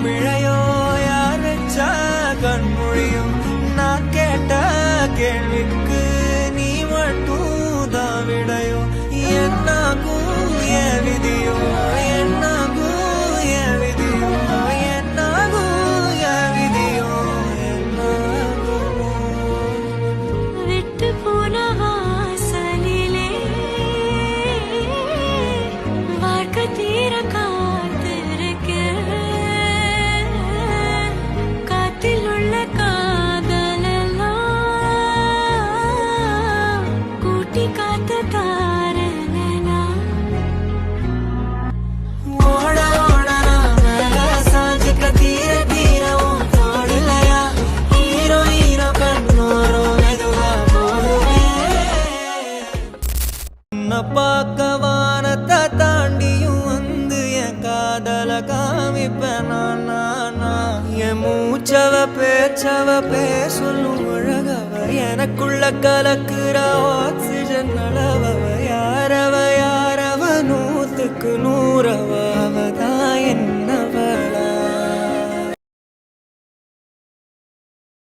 மிழையோ யார் வச்சா கண்மொழியும் நான் கேட்ட கேள்விக்கு நீ மட்டும் தான் விடையோ என்னாகும் என் விதியோ என்னாகும் என் விதியோ என்னாகும் என் விதியோ என்னாகுமோ விட்டு போன வாசலிலே வாழ்க்கை தீர காத்திருக்க காத்தில் உள்ள காதலெல்லாம் கூட்டி காத்து தாரனா ஓட ஓட நான் மேல சாஞ்சுக்க தீர தீர உன் தோளிலையா ஹீரோ ஹீரோ கண்ணோரம் மெதுவா போடுவேன் உன்னை பார்க்க வானத்தை தாண்டியும் வந்து என் காதல காமிப்பேன் நான் என் மூச்சவ பேச்சவ பேசலும் அழகவ எனக்குள்ள கலக்குற ஆக்சிஜன் அளவவ யாரவ